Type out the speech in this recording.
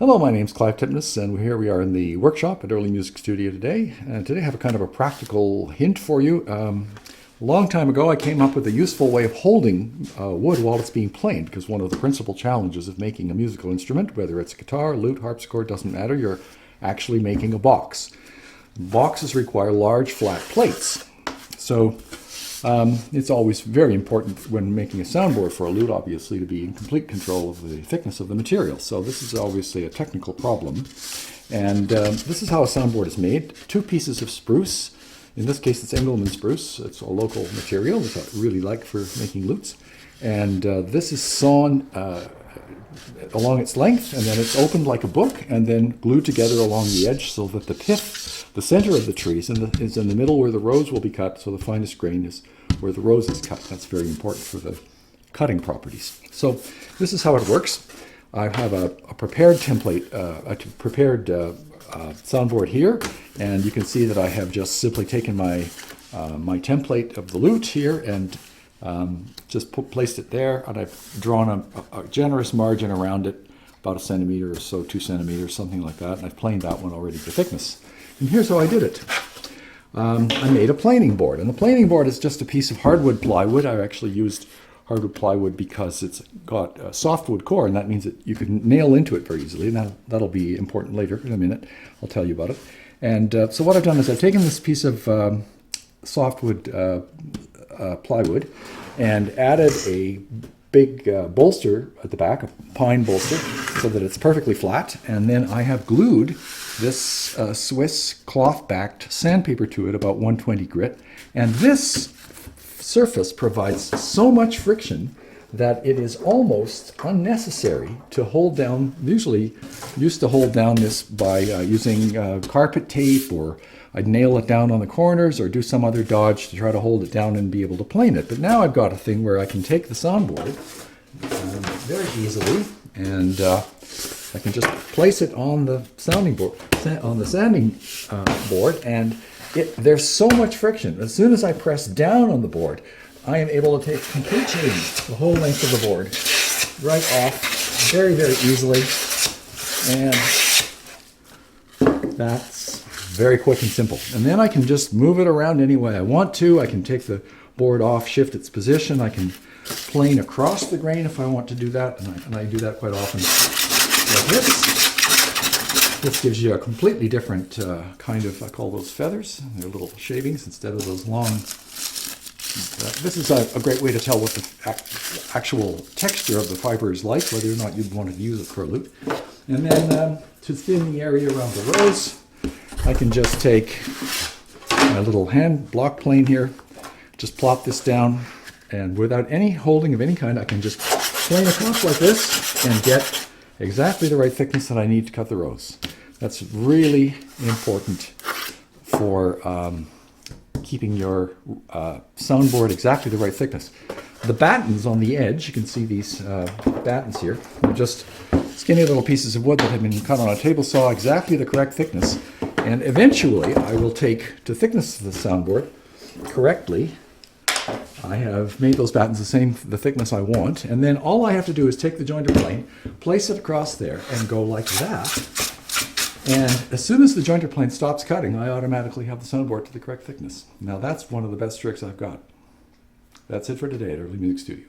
Hello, my name's Clive Tipness, and here we are in the workshop at Early Music Studio today. And today I have a kind of a practical hint for you. A long time ago I came up with a useful way of holding wood while it's being played, because one of the principal challenges of making a musical instrument, whether it's a guitar, lute, harpsichord, doesn't matter, you're actually making a box. Boxes require large flat plates. So it's always very important when making a soundboard for a lute, obviously, to be in complete control of the thickness of the material. So this is obviously a technical problem. And this is how a soundboard is made. 2 pieces of spruce. In this case, it's Engelmann spruce. It's a local material, which I really like for making lutes. And this is sawn along its length, and then it's opened like a book, and then glued together along the edge so that the pith, the center of the tree, is in the middle where the rose will be cut, so the finest grain is where the rose is cut. That's very important for the cutting properties. So this is how it works. I have a prepared template, a prepared soundboard here, and you can see that I have just simply taken my my template of the lute here and just placed it there, and I've drawn a generous margin around it, about 1 centimeter or so, 2 centimeters, something like that, and I've planed that one already to thickness. And here's how I did it. I made a planing board, and the planing board is just a piece of hardwood plywood. I actually used hardwood plywood because it's got a softwood core, and that means that you can nail into it very easily, and that'll be important later in a minute. I'll tell you about it. And so what I've done is I've taken this piece of softwood plywood and added a big bolster at the back, a pine bolster, so that it's perfectly flat. And then I have glued this Swiss cloth-backed sandpaper to it, about 120 grit. And this surface provides so much friction that it is almost unnecessary to hold down. Usually used to hold down this by using carpet tape, or I'd nail it down on the corners or do some other dodge to try to hold it down and be able to plane it. But now I've got a thing where I can take the soundboard very easily, and I can just place it on the sanding board, and there's so much friction. As soon as I press down on the board, I am able to take complete change, the whole length of the board, right off very, very easily. And that's very quick and simple. And then I can just move it around any way I want to. I can take the board off, shift its position. I can plane across the grain if I want to do that, and I do that quite often. Like this. This gives you a completely different kind of, I call those feathers. They're little shavings instead of those long. This is a great way to tell what the actual texture of the fiber is like, whether or not you'd want to use it for a lute. And then to thin the area around the rose, I can just take my little hand block plane here, just plop this down, and without any holding of any kind, I can just plane across like this and get exactly the right thickness that I need to cut the rose. That's really important for keeping your soundboard exactly the right thickness. The battens on the edge, you can see these battens here, are just skinny little pieces of wood that have been cut on a table saw, exactly the correct thickness. And eventually I will take to thickness of the soundboard correctly. I have made those battens the thickness I want, and then all I have to do is take the jointer plane, place it across there, and go like that. And as soon as the jointer plane stops cutting, I automatically have the soundboard to the correct thickness. Now that's one of the best tricks I've got. That's it for today at Early Music Studio.